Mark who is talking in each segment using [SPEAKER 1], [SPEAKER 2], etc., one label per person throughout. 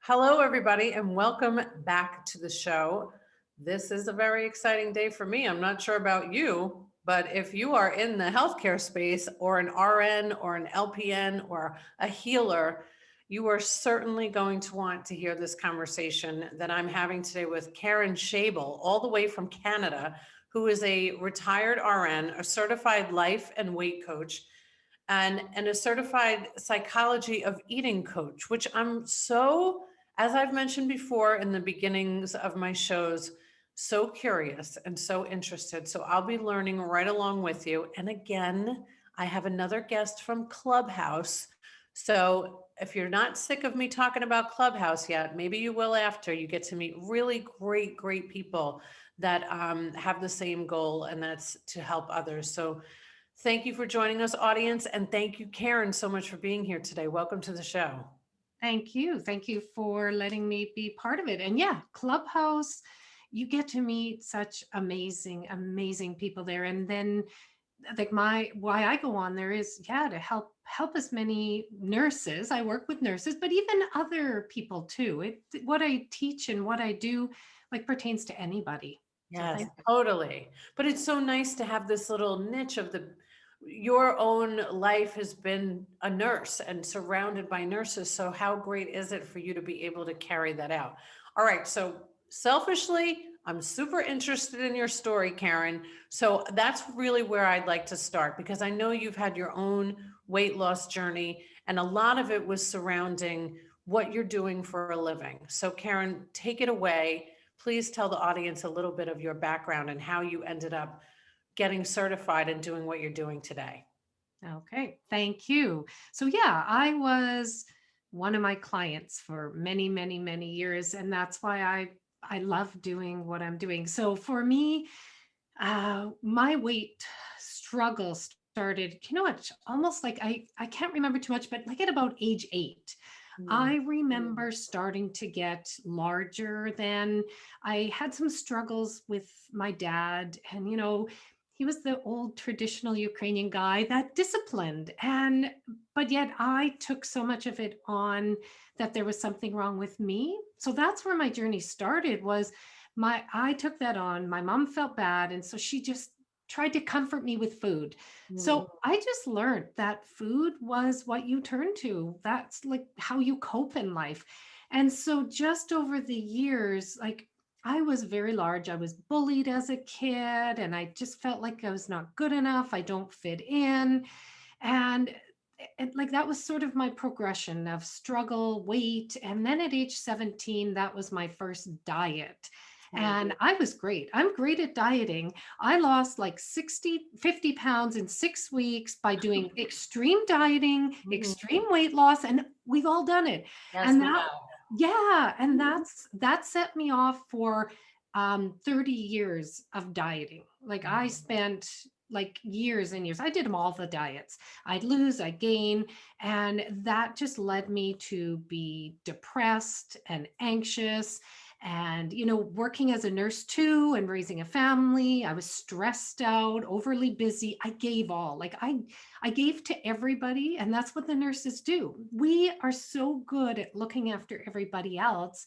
[SPEAKER 1] Hello, everybody, and welcome back to the show. This is a very exciting day for me. I'm not sure about you, but if you are in the healthcare space or an RN or an LPN or a healer, you are certainly going to want to hear this conversation that I'm having today with Karen Schaible, all the way from Canada, who is a retired RN, a certified life and weight coach, and a certified psychology of eating coach, which I'm so, as I've mentioned before in the beginnings of my shows, so curious and so interested. So I'll be learning right along with you. And again, I have another guest from Clubhouse. So if you're not sick of me talking about Clubhouse yet, maybe you will after you get to meet really great people that have the same goal, and that's to help others. So thank you for joining us, audience, and thank you, Karen, so much for being here today. Welcome to the show.
[SPEAKER 2] Thank you. Thank you for letting me be part of it. And yeah, Clubhouse, you get to meet such amazing people there. And then like my why I go on there is to help as many nurses. I work with nurses, but even other people too. What I teach and what I do like pertains to anybody. So
[SPEAKER 1] Yes,
[SPEAKER 2] thank you.
[SPEAKER 1] totally. But it's so nice to have this little niche of your own life has been a nurse and surrounded by nurses. So how great is it for you to be able to carry that out? All right. So selfishly, I'm super interested in your story, Karen. So that's really where I'd like to start because I know you've had your own weight loss journey and a lot of it was surrounding what you're doing for a living. So Karen, take it away. Please tell the audience a little bit of your background and how you ended up getting certified and doing what you're doing today.
[SPEAKER 2] Okay, thank you. So yeah, I was one of my clients for many years, and that's why I love doing what I'm doing. So for me, my weight struggle started, you know what, almost like I can't remember too much, but like at about age 8.
[SPEAKER 1] Mm,
[SPEAKER 2] I remember starting to get larger than I had some struggles with my dad. And, he was the old traditional Ukrainian guy that disciplined. But yet I took so much of it on that there was something wrong with me. So that's where my journey started was I took that on. My mom felt bad. And so she just tried to comfort me with food.
[SPEAKER 1] mm,
[SPEAKER 2] So I just learned that food was what you turn to. That's like how you cope in life. And so just over the years, like I was very large. I was bullied as a kid and I just felt like I was not good enough. I don't fit in. And like that was sort of my progression of struggle, weight. And then at age 17, that was my first diet.
[SPEAKER 1] mm,
[SPEAKER 2] And I was great. I'm great at dieting. I lost like 50 pounds in 6 weeks by doing extreme dieting,
[SPEAKER 1] mhm.
[SPEAKER 2] extreme weight loss, and we've all done it.
[SPEAKER 1] Yes,
[SPEAKER 2] And
[SPEAKER 1] we
[SPEAKER 2] that,
[SPEAKER 1] have.
[SPEAKER 2] yeah, and that set me off for 30 years of dieting. Like I spent like years and years. I did them all the diets. I'd lose, I'd gain. And that just led me to be depressed and anxious. And, working as a nurse too and raising a family, I was stressed out, overly busy. I gave all. I gave to everybody. And that's what the nurses do. We are so good at looking after everybody else,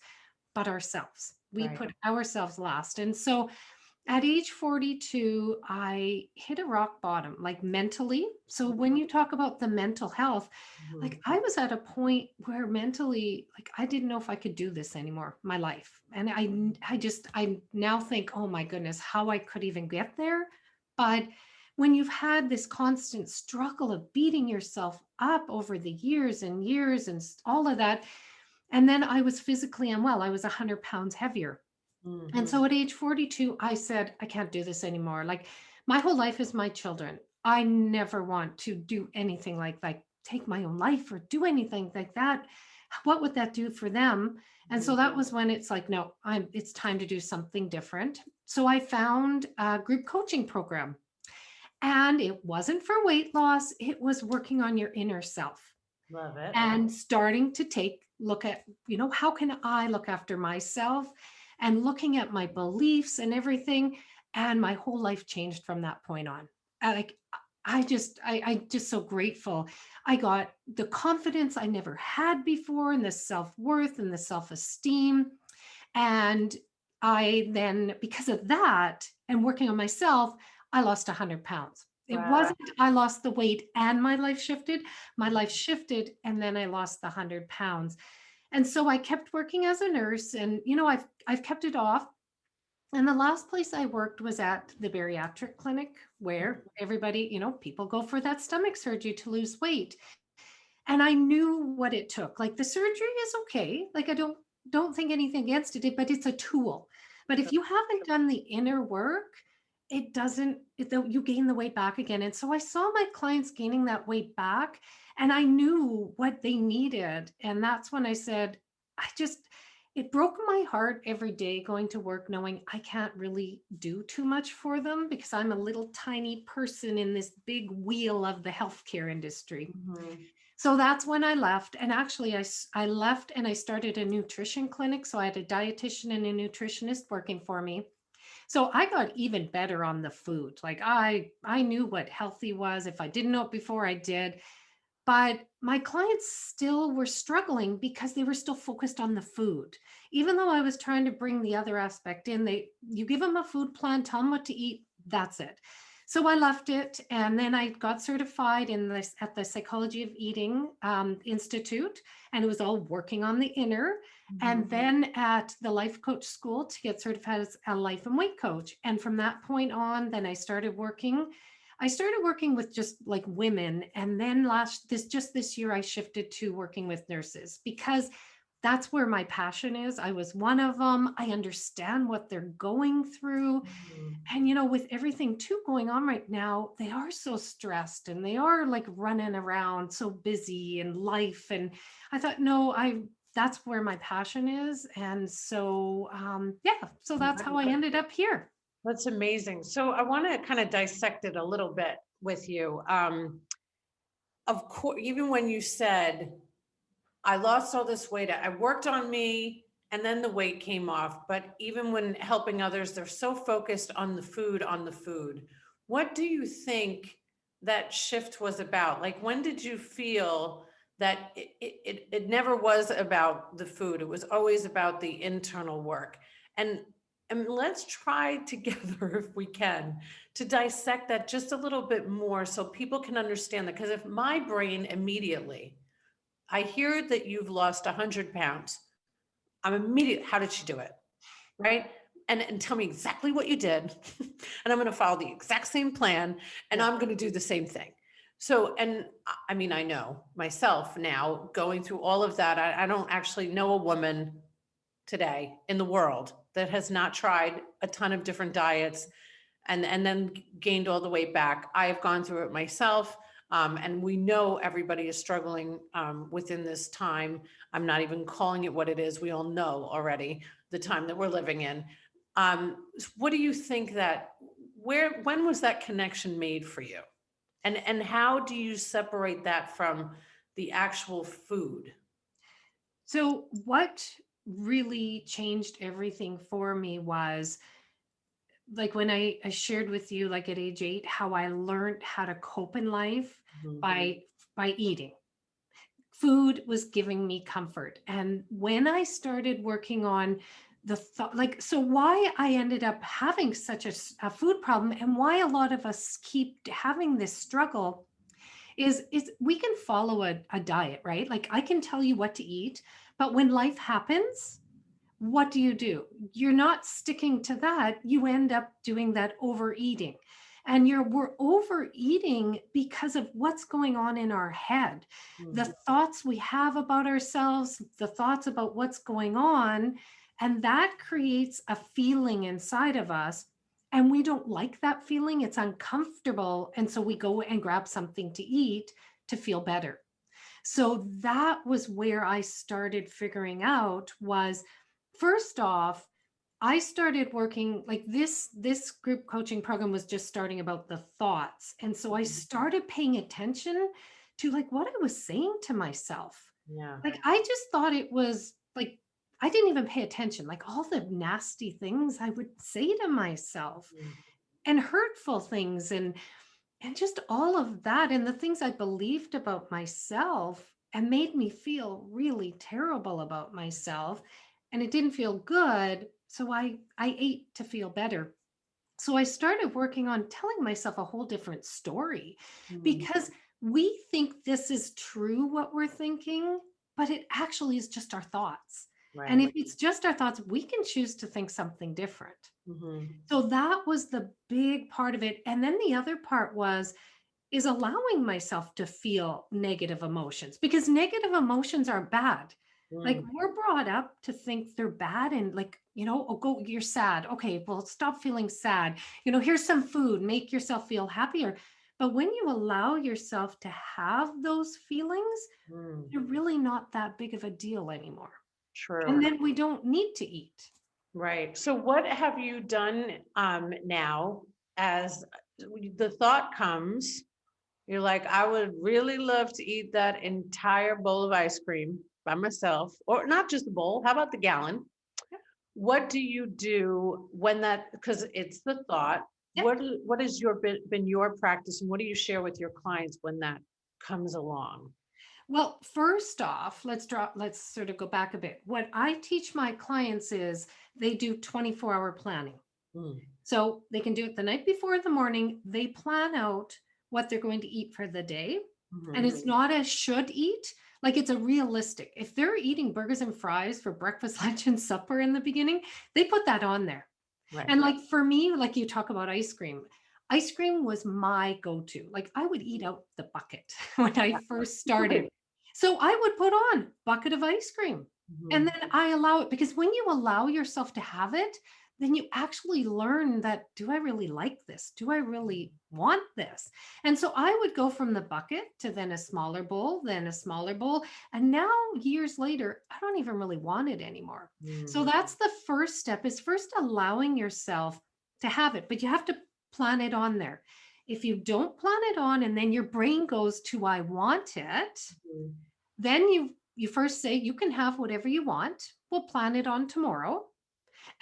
[SPEAKER 2] but ourselves. We
[SPEAKER 1] Right.
[SPEAKER 2] put ourselves last. And so at age 42, I hit a rock bottom, like mentally. So when you talk about the mental health, like
[SPEAKER 1] Mhm.
[SPEAKER 2] I was at a point where mentally, like I didn't know if I could do this anymore, my life. And I now think, oh my goodness, how I could even get there. But when you've had this constant struggle of beating yourself up over the years and years and all of that, and then I was physically unwell, I was 100 pounds heavier. And
[SPEAKER 1] Mhm.
[SPEAKER 2] so at age 42, I said, I can't do this anymore. Like my whole life is my children. I never want to do anything like take my own life or do anything like that. What would that do for them? And so
[SPEAKER 1] Mhm.
[SPEAKER 2] that was when it's like, no, it's time to do something different. So I found a group coaching program and it wasn't for weight loss. It was working on your inner self
[SPEAKER 1] Love it.
[SPEAKER 2] and starting to look at, how can I look after myself and looking at my beliefs and everything. And my whole life changed from that point on. Like I just so grateful. I got the confidence I never had before, and the self-worth and the self-esteem. And I then, because of that and working on myself, I lost 100 pounds. It
[SPEAKER 1] Wow.
[SPEAKER 2] wasn't I lost the weight and my life shifted. My life shifted and then I lost the 100 pounds. And so I kept working as a nurse, and I've kept it off. And the last place I worked was at the bariatric clinic, where everybody, people go for that stomach surgery to lose weight. And I knew what it took. Like, the surgery is okay. Like, I don't think anything against it, but it's a tool. But if you haven't done the inner work, it doesn't you gain the weight back again. And so I saw my clients gaining that weight back, and I knew what they needed. And that's when I said, I just it broke my heart every day going to work knowing I can't really do too much for them, because I'm a little tiny person in this big wheel of the healthcare industry.
[SPEAKER 1] Mhm.
[SPEAKER 2] So that's when I left. And actually, I left and I started a nutrition clinic. So I had a dietitian and a nutritionist working for me. So I got even better on the food. Like, I knew what healthy was. If I didn't know it before, I did. But my clients still were struggling because they were still focused on the food. Even though I was trying to bring the other aspect in, you give them a food plan, tell them what to eat, that's it. So I left it, and then I got certified in this at the Psychology of Eating Institute, and it was all working on the inner. And
[SPEAKER 1] Mhm.
[SPEAKER 2] then at the life coach school to get certified as a life and weight coach. And from that point on, then I started working with just like women. And then this year, I shifted to working with nurses, because that's where my passion is. I was one of them. I understand what they're going through.
[SPEAKER 1] Mhm.
[SPEAKER 2] And, with everything too going on right now, they are so stressed and they are like running around so busy in life. And I thought, no, that's where my passion is. And so, yeah, so that's how I ended up here.
[SPEAKER 1] That's amazing. So I want to kind of dissect it a little bit with you. Of course, even when you said, I lost all this weight, I worked on me and then the weight came off. But even when helping others, they're so focused on the food, on the food. What do you think that shift was about? Like, when did you feel that it never was about the food? It was always about the internal work. And and let's try together, if we can, to dissect that just a little bit more so people can understand that. Because if my brain immediately, I hear that you've lost 100 pounds. I'm immediate. How did she do it? Right. And tell me exactly what you did. And I'm going to follow the exact same plan, and
[SPEAKER 2] Yeah.
[SPEAKER 1] I'm going to do the same thing. So, and I mean, I know myself now going through all of that. I don't actually know a woman today in the world that has not tried a ton of different diets and then gained all the weight back. I have gone through it myself. And we know everybody is struggling within this time. I'm not even calling it what it is. We all know already the time that we're living in. What do you think that, when was that connection made for you? And how do you separate that from the actual food?
[SPEAKER 2] So, what really changed everything for me was, like, when I shared with you, like at age 8, how I learned how to cope in life
[SPEAKER 1] Mhm.
[SPEAKER 2] by eating. Food was giving me comfort. And when I started working on the thought, like, so why I ended up having such a food problem, and why a lot of us keep having this struggle, is we can follow a diet, right? Like, I can tell you what to eat, but when life happens, what do? You're not sticking to that. You end up doing that overeating. And we're overeating because of what's going on in our head. The
[SPEAKER 1] Mhm.
[SPEAKER 2] thoughts we have about ourselves, the thoughts about what's going on, and that creates a feeling inside of us. And we don't like that feeling. It's uncomfortable. And so we go and grab something to eat to feel better. So that was where I started figuring out was, first off, I started working like this group coaching program was just starting about the thoughts. And so I started paying attention to like what I was saying to myself.
[SPEAKER 1] Yeah.
[SPEAKER 2] Like, I just thought it was like I didn't even pay attention, like all the nasty things I would say to myself,
[SPEAKER 1] Mhm.
[SPEAKER 2] and hurtful things. And just all of that and the things I believed about myself and made me feel really terrible about myself. And it didn't feel good. So I ate to feel better. So I started working on telling myself a whole different story
[SPEAKER 1] Mm,
[SPEAKER 2] because we think this is true, what we're thinking, but it actually is just our thoughts. And
[SPEAKER 1] right.
[SPEAKER 2] if it's just our thoughts, we can choose to think something different.
[SPEAKER 1] Mhm.
[SPEAKER 2] So that was the big part of it. And then the other part is allowing myself to feel negative emotions because negative emotions aren't bad. Like
[SPEAKER 1] Mm,
[SPEAKER 2] we're brought up to think they're bad and like, oh, go, you're sad. Okay, well, stop feeling sad. Here's some food, make yourself feel happier. But when you allow yourself to have those feelings,
[SPEAKER 1] mm.
[SPEAKER 2] they're really not that big of a deal anymore. And
[SPEAKER 1] True.
[SPEAKER 2] then we don't need to eat.
[SPEAKER 1] Right. So what have you done now as the thought comes, you're like, I would really love to eat that entire bowl of ice cream by myself, or not just the bowl, how about the gallon? What do you do when that, because it's the thought,
[SPEAKER 2] Yep.
[SPEAKER 1] what has been your practice and what do you share with your clients when that comes along?
[SPEAKER 2] Well, first off, let's sort of go back a bit. What I teach my clients is they do 24-hour planning.
[SPEAKER 1] Mm,
[SPEAKER 2] So they can do it the night before in the morning. They plan out what they're going to eat for the day. And
[SPEAKER 1] mhm,
[SPEAKER 2] it's not a should eat, like it's a realistic. If they're eating burgers and fries for breakfast, lunch, and supper in the beginning, they put that on there.
[SPEAKER 1] right.
[SPEAKER 2] And like for me, like you talk about ice cream. Ice cream was my go-to. Like I would eat out the bucket when I first started.
[SPEAKER 1] Right.
[SPEAKER 2] So I would put on bucket of ice cream. And
[SPEAKER 1] Mhm,
[SPEAKER 2] then I allow it because when you allow yourself to have it, then you actually learn that do I really like this? Do I really want this? And so I would go from the bucket to then a smaller bowl, then a smaller bowl. And now years later, I don't even really want it anymore. So
[SPEAKER 1] mm,
[SPEAKER 2] that's the first step is first allowing yourself to have it, but you have to plan it on there. If you don't plan it on and then your brain goes to I want it,
[SPEAKER 1] mm,
[SPEAKER 2] then you first say you can have whatever you want. We'll plan it on tomorrow.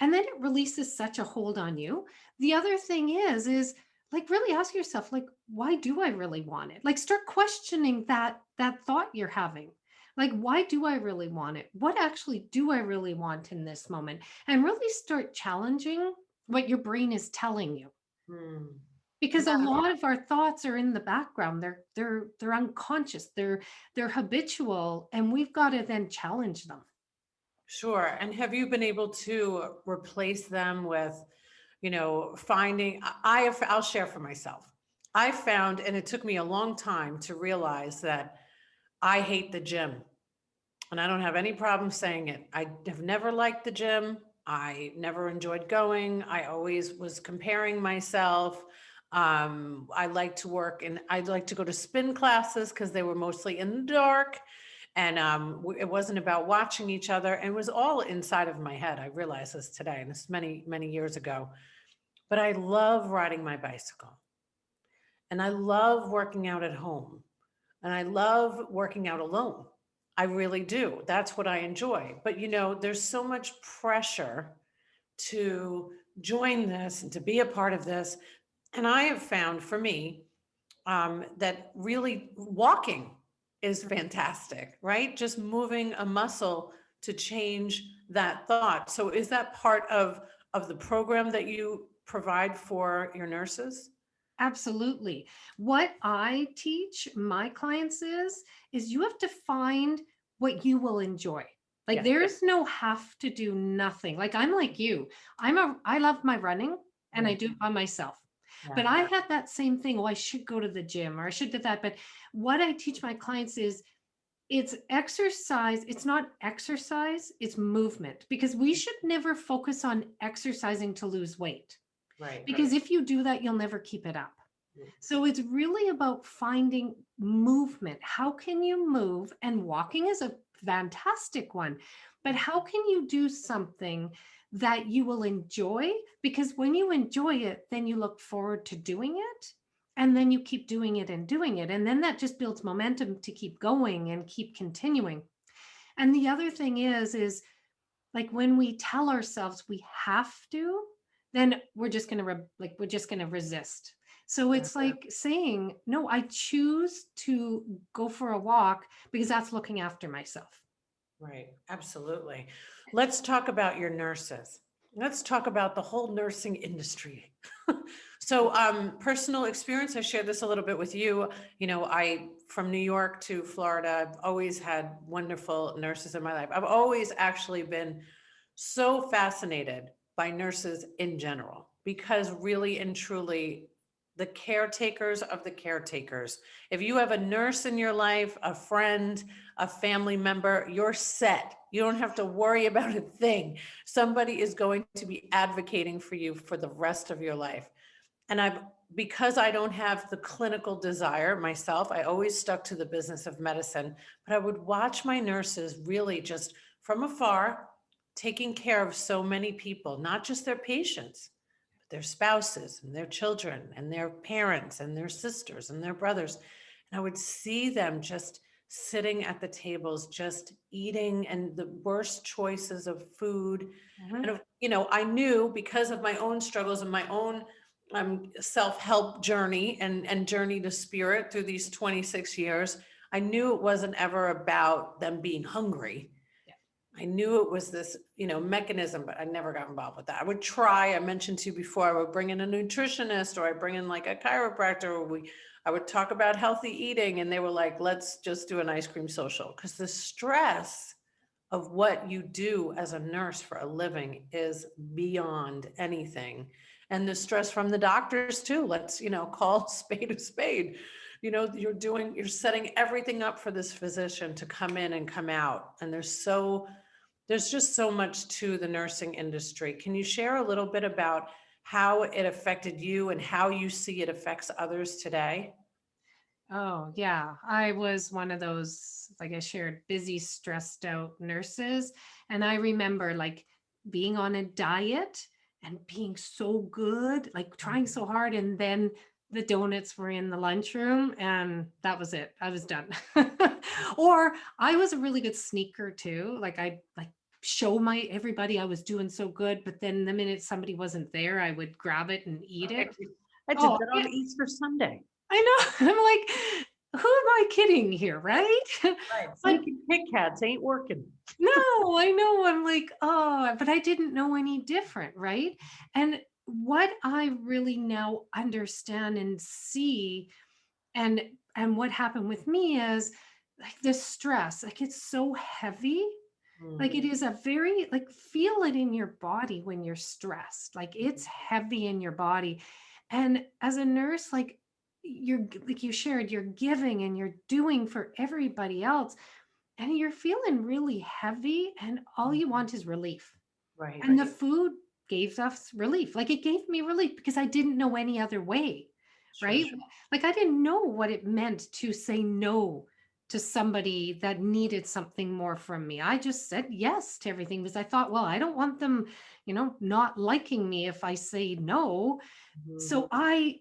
[SPEAKER 2] And then it releases such a hold on you. The other thing is like really ask yourself like why do I really want it? Like start questioning that thought you're having. Like why do I really want it? What actually do I really want in this moment? And really start challenging what your brain is telling you.
[SPEAKER 1] mm.
[SPEAKER 2] Because a lot of our thoughts are in the background. They're unconscious. They're habitual and we've got to then challenge them.
[SPEAKER 1] Sure. And have you been able to replace them with, finding, I'll share for myself. I found, and it took me a long time to realize that I hate the gym and I don't have any problem saying it. I have never liked the gym. I never enjoyed going. I always was comparing myself. I like to work and I'd like to go to spin classes because they were mostly in the dark and it wasn't about watching each other and it was all inside of my head. I realize this today and this many many years ago, but I love riding my bicycle and I love working out at home and I love working out alone. I really do. That's what I enjoy. But there's so much pressure to join this and to be a part of this. And I have found for me that really walking is fantastic, right? Just moving a muscle to change that thought. So is that part of the program that you provide for your nurses?
[SPEAKER 2] Absolutely. What I teach my clients is you have to find what you will enjoy. Like
[SPEAKER 1] Yeah.
[SPEAKER 2] there's no have to do nothing. Like I'm like you. I love my running and I
[SPEAKER 1] Mm,
[SPEAKER 2] do it by myself.
[SPEAKER 1] yeah.
[SPEAKER 2] But I had that same thing. Oh, I should go to the gym or I should do that. But what I teach my clients is it's exercise. It's not exercise, it's movement because we should never focus on exercising to lose weight.
[SPEAKER 1] Right.
[SPEAKER 2] Because if you do that, you'll never keep it up.
[SPEAKER 1] Mm,
[SPEAKER 2] So it's really about finding movement. How can you move? And walking is a fantastic one. But how can you do something that you will enjoy? Because when you enjoy it, then you look forward to doing it. And then you keep doing it and doing it. And then that just builds momentum to keep going and keep continuing. And the other thing is like when we tell ourselves we have to, then we're just going to resist. So
[SPEAKER 1] Yeah.
[SPEAKER 2] it's like saying, no, I choose to go for a walk because that's looking after myself.
[SPEAKER 1] Right, absolutely. Let's talk about your nurses. Let's talk about the whole nursing industry. So, personal experience, I shared this a little bit with you. I, from New York to Florida, I've always had wonderful nurses in my life. I've always actually been so fascinated by nurses in general, because really and truly, the caretakers of the caretakers. If you have a nurse in your life, a friend, a family member, you're set. You don't have to worry about a thing. Somebody is going to be advocating for you for the rest of your life. And because I don't have the clinical desire myself, I always stuck to the business of medicine, but I would watch my nurses really just from afar, taking care of so many people, not just their patients, but their spouses and their children and their parents and their sisters and their brothers. And I would see them just sitting at the tables, just eating, and the worst choices of food.
[SPEAKER 2] Mhm.
[SPEAKER 1] And, I knew, because of my own struggles and my own self-help journey and journey to spirit through these 26 years, I knew it wasn't ever about them being hungry.
[SPEAKER 2] Yeah.
[SPEAKER 1] I knew it was this, mechanism, but I never got involved with that. I would try, I mentioned to you before, I would bring in a nutritionist, or I bring in like a chiropractor, or I would talk about healthy eating, and they were like, let's just do an ice cream social. Because the stress of what you do as a nurse for a living is beyond anything. And the stress from the doctors too. Let's, call spade a spade. You're setting everything up for this physician to come in and come out. And there's just so much to the nursing industry. Can you share a little bit about how it affected you and how you see it affects others today?
[SPEAKER 2] Oh, yeah. I was one of those, like I shared, busy, stressed out nurses. And I remember like being on a diet and being so good, like trying so hard. And then the donuts were in the lunchroom and that was it. I was done. Or I was a really good sneaker too. Like I like show my everybody I was doing so good, but then the minute somebody wasn't there, I would grab it and eat
[SPEAKER 1] I
[SPEAKER 2] it.
[SPEAKER 1] I did
[SPEAKER 2] Oh,
[SPEAKER 1] that on Easter Sunday.
[SPEAKER 2] I know. I'm like, who am I kidding here, right?
[SPEAKER 1] Right.
[SPEAKER 2] But
[SPEAKER 1] Sneaking Kit Kats ain't working.
[SPEAKER 2] no, I know. I'm like, oh, but I didn't know any different, right? And what I really now understand and see and what happened with me is like the stress, like it's so heavy. Like it
[SPEAKER 1] Mm,
[SPEAKER 2] is a very like feel it in your body when you're stressed. Like it's heavy in your body. And as a nurse, like like you shared, you're giving and you're doing for everybody else. And you're feeling really heavy, and all you
[SPEAKER 1] mhm.
[SPEAKER 2] want is relief.
[SPEAKER 1] Right.
[SPEAKER 2] And the food gave us relief. Like it gave me relief because I didn't know any other way,
[SPEAKER 1] Sure,
[SPEAKER 2] right?
[SPEAKER 1] sure.
[SPEAKER 2] Like I didn't know what it meant to say no to somebody that needed something more from me. I just said yes to everything because I thought, well, I don't want them, not liking me if I say no.
[SPEAKER 1] Mhm,
[SPEAKER 2] So I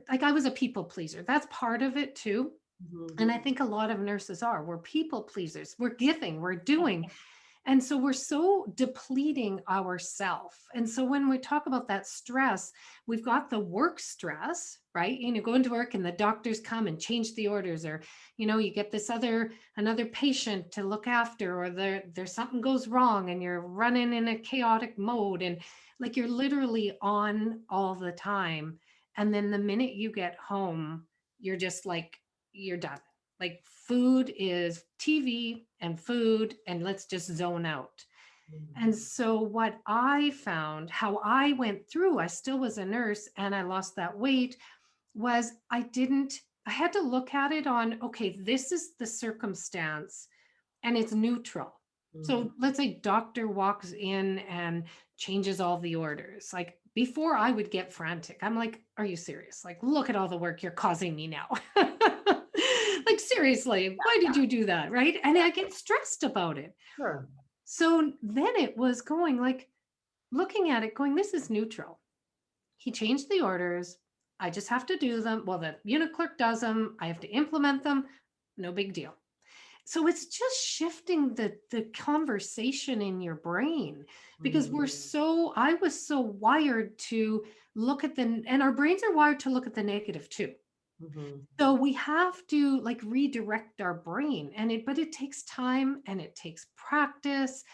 [SPEAKER 2] like I was a people pleaser. That's part of it too. And I
[SPEAKER 1] mhm.
[SPEAKER 2] think a lot of nurses are. We're people pleasers. We're giving, we're doing. And so we're so depleting ourself. And so when we talk about that stress, we've got the work stress, right? Go into work and the doctors come and change the orders, or, you get this another patient to look after, or there's something goes wrong and you're running in a chaotic mode. And like you're literally on all the time. And then the minute you get home, you're just like, you're done. Like food is TV and food, and let's just zone out. And
[SPEAKER 1] Mhm.
[SPEAKER 2] so, what I found, how I went through, I still was a nurse and I lost that weight, was I had to look at it on, okay, this is the circumstance and it's neutral.
[SPEAKER 1] Mhm.
[SPEAKER 2] So, let's say doctor walks in and changes all the orders. Like before, I would get frantic. I'm like, are you serious? Like, look at all the work you're causing me now. Like, seriously, why did you do that? Right. And I get stressed about it.
[SPEAKER 1] Sure.
[SPEAKER 2] So then it was going like, looking at it, going, this is neutral. He changed the orders. I just have to do them. Well, the unit clerk does them. I have to implement them. No big deal. So it's just shifting the conversation in your brain, because
[SPEAKER 1] Mm,
[SPEAKER 2] I was so wired to look at and our brains are wired to look at the negative too.
[SPEAKER 1] mhm,
[SPEAKER 2] So we have to like redirect our brain, but it takes time and it takes practice,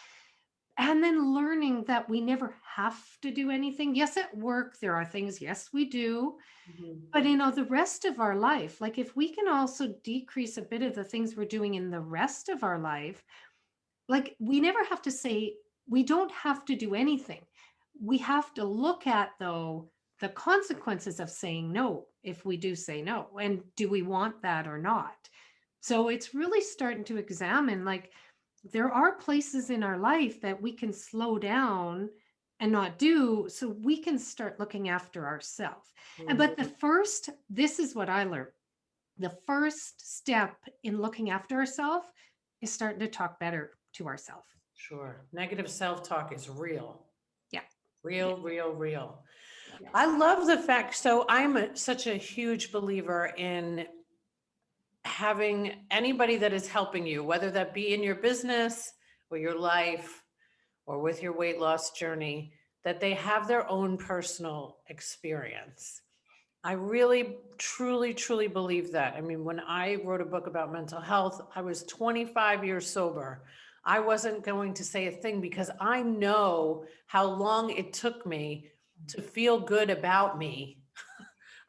[SPEAKER 2] and then learning that we never have to do anything. Yes, at work there are things, yes, we do,
[SPEAKER 1] mhm.
[SPEAKER 2] but in all the rest of our life, like if we can also decrease a bit of the things we're doing in the rest of our life, like we never have to say, we don't have to do anything. We have to look at, though, the consequences of saying no if we do say no. And do we want that or not? So it's really starting to examine, like, there are places in our life that we can slow down and not do, so we can start looking after ourselves. And but the
[SPEAKER 1] Mhm.
[SPEAKER 2] first, this is what I learned. The first step in looking after ourselves is starting to talk better to ourselves.
[SPEAKER 1] Sure. Negative self-talk is real.
[SPEAKER 2] Yeah. Yeah.
[SPEAKER 1] Real, real, real.
[SPEAKER 2] Yeah.
[SPEAKER 1] I love the fact, so such a huge believer in having anybody that is helping you, whether that be in your business or your life or with your weight loss journey, that they have their own personal experience. I really, truly, truly believe that. I mean, when I wrote a book about mental health, I was 25 years sober. I wasn't going to say a thing because I know how long it took me to feel good about me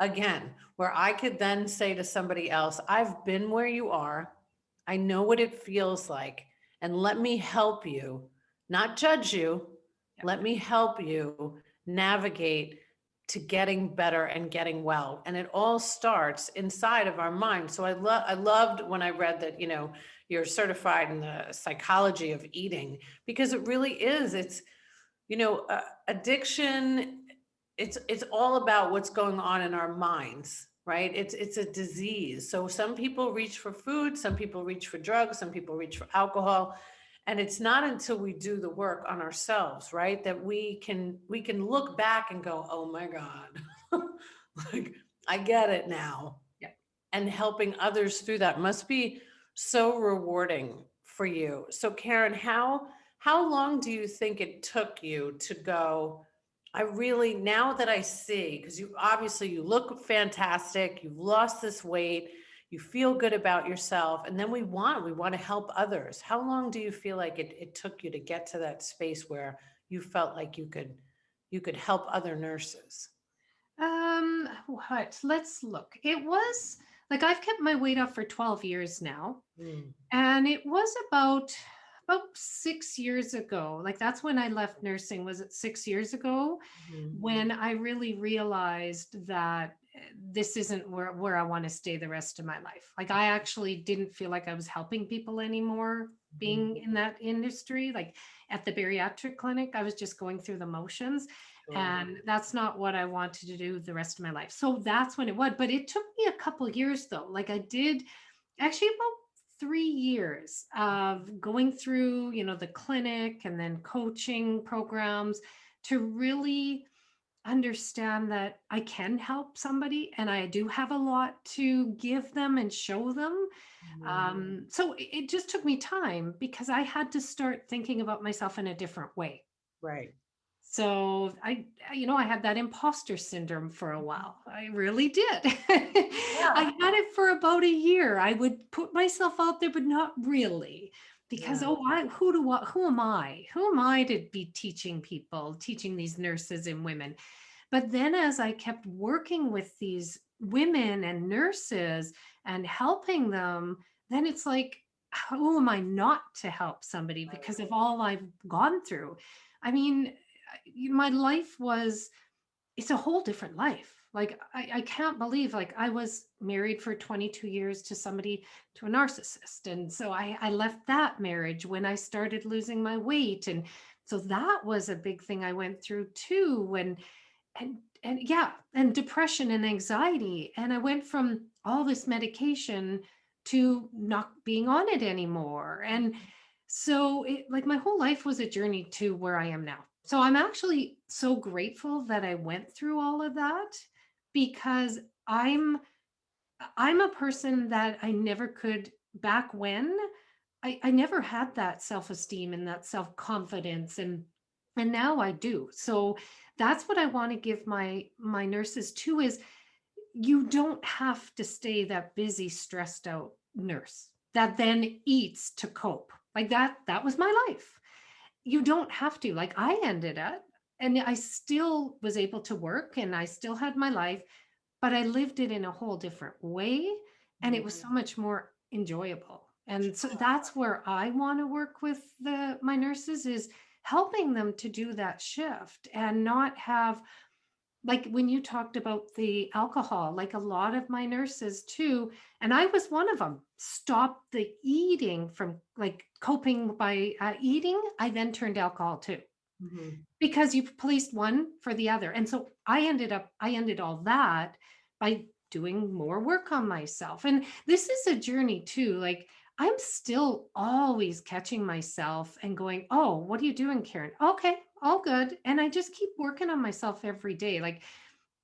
[SPEAKER 1] again, where I could then say to somebody else, I've been where you are. I know what it feels like. And let me help you, not judge you.
[SPEAKER 2] Yeah.
[SPEAKER 1] Let me help you navigate to getting better and getting well. And it all starts inside of our mind. So I loved when I read that, you're certified in the psychology of eating, because it really is. It's, addiction, it's all about what's going on in our minds, right? It's a disease. So some people reach for food, some people reach for drugs, some people reach for alcohol, and it's not until we do the work on ourselves, right, that we can look back and go, oh my god, like, I get it now.
[SPEAKER 2] Yeah.
[SPEAKER 1] And helping others through that must be so rewarding for you. So Karen, how long do you think it took you to go, I really, now that I see, because you look fantastic, you've lost this weight, you feel good about yourself, and then we want to help others. How long do you feel like it took you to get to that space where you felt like you could help other nurses?
[SPEAKER 2] What? Let's look. It was like I've kept my weight off for 12 years now.
[SPEAKER 1] Mm,
[SPEAKER 2] And it was about 6 years ago. Like that's when I left nursing. Was it 6 years ago?
[SPEAKER 1] mhm,
[SPEAKER 2] When I really realized that this isn't where I want to stay the rest of my life. Like I actually didn't feel like I was helping people anymore
[SPEAKER 1] mhm.
[SPEAKER 2] being in that industry. Like at the bariatric clinic, I was just going through the motions.
[SPEAKER 1] Sure.
[SPEAKER 2] And that's not what I wanted to do the rest of my life. So that's when it was. But it took me a couple years though. Like I did actually about 3 years of going through, the clinic and then coaching programs to really understand that I can help somebody and I do have a lot to give them and show them.
[SPEAKER 1] Mhm.
[SPEAKER 2] So it just took me time because I had to start thinking about myself in a different way.
[SPEAKER 1] Right.
[SPEAKER 2] So I had that imposter syndrome for a while. I really did.
[SPEAKER 1] Yeah.
[SPEAKER 2] I had it for about a year. I would put myself out there, but not really, because
[SPEAKER 1] Yeah.
[SPEAKER 2] who am I? Who am I to be teaching people, teaching these nurses and women? But then as I kept working with these women and nurses and helping them, then it's like, who am I not to help somebody because of all I've gone through? I mean, my life it's a whole different life. Like I can't believe like I was married for 22 years to to a narcissist. And so I left that marriage when I started losing my weight. And so that was a big thing I went through too. And yeah, and depression and anxiety. And I went from all this medication to not being on it anymore. And so like my whole life was a journey to where I am now. So I'm actually so grateful that I went through all of that because I'm I'm a person that I never could back when. I never had that self-esteem and that self-confidence, and now I do. So that's what I want to give my nurses too, is you don't have to stay that busy, stressed out nurse that then eats to cope. Like that was my life. You don't have to. Like I ended up, and I still was able to work and I still had my life, but I lived it in a whole different way, and it was so
[SPEAKER 1] Mhm.
[SPEAKER 2] much more enjoyable. And so that's where I want to work with the my nurses, is helping them to do that shift and not have, like when you talked about the alcohol, like a lot of my nurses too, and I was one of them, stopped the eating from like coping by eating. I then turned alcohol too,
[SPEAKER 1] Mhm.
[SPEAKER 2] because you placed one for the other. And so I ended all that by doing more work on myself. And this is a journey too. Like I'm still always catching myself and going, "Oh, what are you doing, Karen?" "Okay, all good." And I just keep working on myself every day. Like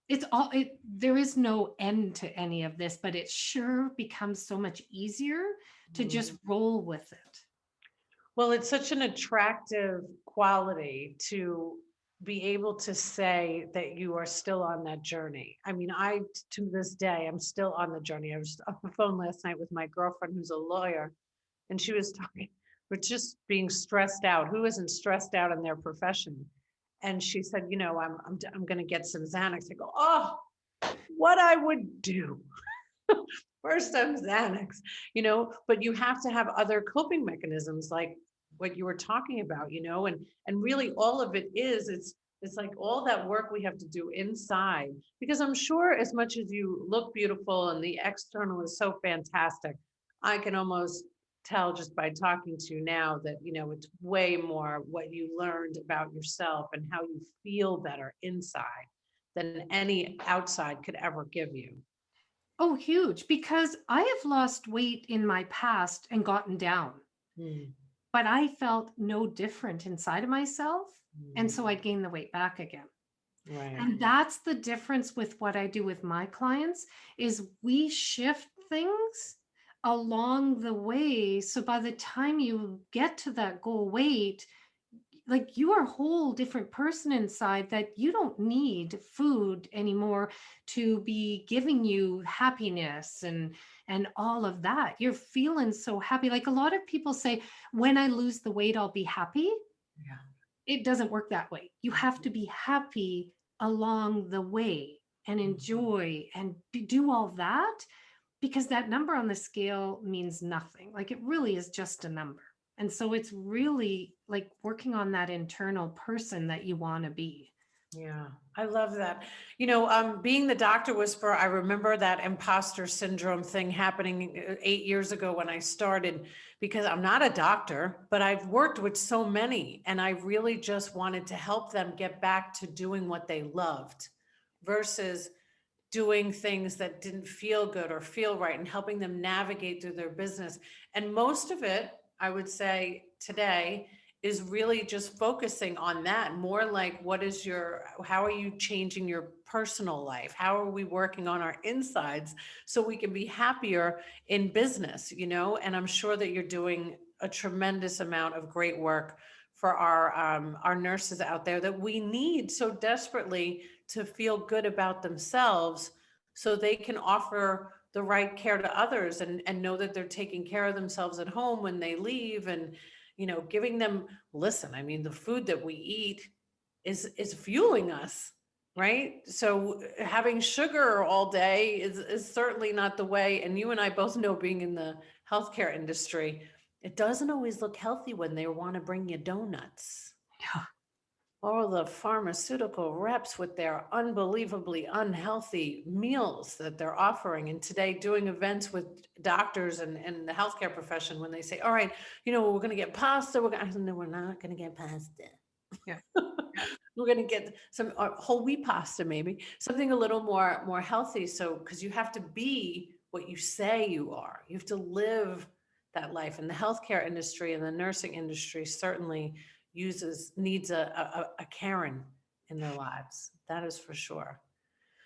[SPEAKER 2] there is no end to any of this, but it sure becomes so much easier to just
[SPEAKER 1] Mhm.
[SPEAKER 2] roll with it.
[SPEAKER 1] Well, it's such an attractive quality to be able to say that you are still on that journey. I mean, to this day, I'm still on the journey. I was on the phone last night with my girlfriend who's a lawyer, and she was talking, we're just being stressed out. Who isn't stressed out in their profession? And she said, I'm going to get some Xanax. I go, oh, what I would do. First time Xanax, but you have to have other coping mechanisms like what you were talking about, and really all of it is it's like all that work we have to do inside, because I'm sure as much as you look beautiful and the external is so fantastic, I can almost tell just by talking to you now that it's way more what you learned about yourself and how you feel better inside than any outside could ever give you.
[SPEAKER 2] Oh, huge, because I have lost weight in my past and gotten down,
[SPEAKER 1] Hmm.
[SPEAKER 2] but I felt no different inside of myself. And so
[SPEAKER 1] Mm,
[SPEAKER 2] I'd gain the weight back again.
[SPEAKER 1] right.
[SPEAKER 2] And that's the difference with what I do with my clients, is we shift things along the way. So by the time you get to that goal weight, like you are a whole different person inside, that you don't need food anymore to be giving you happiness and all of that. You're feeling so happy. Like a lot of people say, when I lose the weight I'll be happy.
[SPEAKER 1] Yeah.
[SPEAKER 2] It doesn't work that way. You have to be happy along the way and
[SPEAKER 1] Mhm.
[SPEAKER 2] enjoy and do all that, because that number on the scale means nothing. Like it really is just a number. And so it's really like working on that internal person that you want to be.
[SPEAKER 1] Yeah, I love that. Being the doctor whisperer, I remember that imposter syndrome thing happening 8 years ago when I started, because I'm not a doctor, but I've worked with so many, and I really just wanted to help them get back to doing what they loved versus doing things that didn't feel good or feel right, and helping them navigate through their business. And most of it, I would say today, is really just focusing on that more, like how are you changing your personal life? How are we working on our insides so we can be happier in business, And I'm sure that you're doing a tremendous amount of great work for our nurses out there that we need so desperately to feel good about themselves so they can offer the right care to others, and know that they're taking care of themselves at home when they leave, and giving them, listen, I mean, the food that we eat is fueling us, right? So having sugar all day is certainly not the way. And you and I both know, being in the healthcare industry, it doesn't always look healthy when they want to bring you donuts.
[SPEAKER 2] Yeah.
[SPEAKER 1] All the pharmaceutical reps with their unbelievably unhealthy meals that they're offering. And today, doing events with doctors and the healthcare profession, when they say, all right, we're going to get pasta. I said, no, we're not going to get pasta.
[SPEAKER 2] Yeah.
[SPEAKER 1] We're going to get some whole wheat pasta, maybe something a little more healthy. So, because you have to be what you say you are, you have to live that life. And the healthcare industry and the nursing industry certainly needs a Karen in their lives. That is for sure.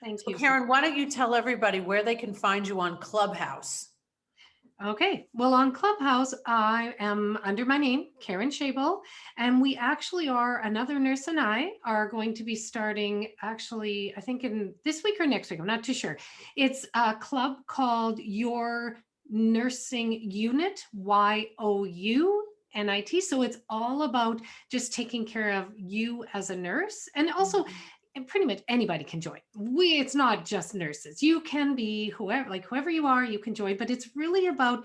[SPEAKER 2] Thank
[SPEAKER 1] So
[SPEAKER 2] you.
[SPEAKER 1] Karen, why don't you tell everybody where they can find you on Clubhouse?
[SPEAKER 2] Okay. Well, on Clubhouse, I am under my name, Karen Schaible, and we actually are another nurse and I are going to be starting actually, I think in this week or next week. I'm not too sure. It's a club called Your Nursing Unit, YOUNIT. So it's all about just taking care of you as a nurse, and also and pretty much anybody can join. It's not just nurses. You can be whoever, like whoever you are, you can join, but it's really about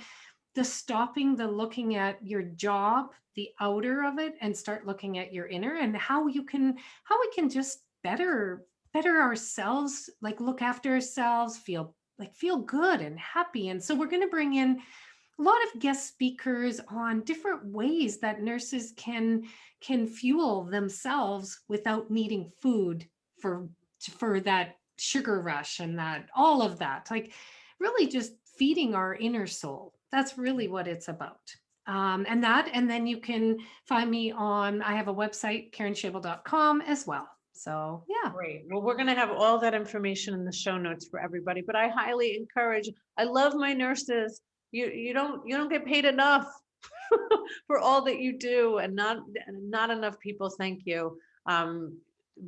[SPEAKER 2] the stopping the looking at your job, the outer of it, and start looking at your inner, and how we can just better ourselves, like look after ourselves, feel good and happy. And so we're going to bring in a lot of guest speakers on different ways that nurses can fuel themselves without needing food for for that sugar rush and that all of that, like really just feeding our inner soul. That's really what it's about. And then you can find me on, I have a website, karenshable.com as well. So yeah.
[SPEAKER 1] Great. Well, we're going to have all that information in the show notes for everybody, but I highly encourage, I love my nurses. You don't get paid enough for all that you do, and not enough people thank you.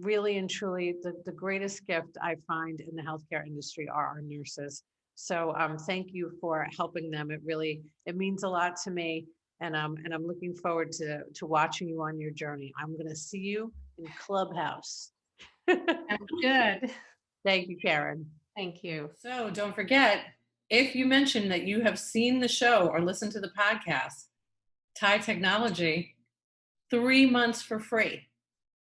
[SPEAKER 1] Really and truly, the greatest gift I find in the healthcare industry are our nurses. So thank you for helping them. It means a lot to me. And I'm looking forward to watching you on your journey. I'm going to see you in Clubhouse.
[SPEAKER 2] Sounds good.
[SPEAKER 1] Thank you, Karen.
[SPEAKER 2] Thank you.
[SPEAKER 1] So don't forget, if you mention that you have seen the show or listened to the podcast, Thai Technology, 3 months for free.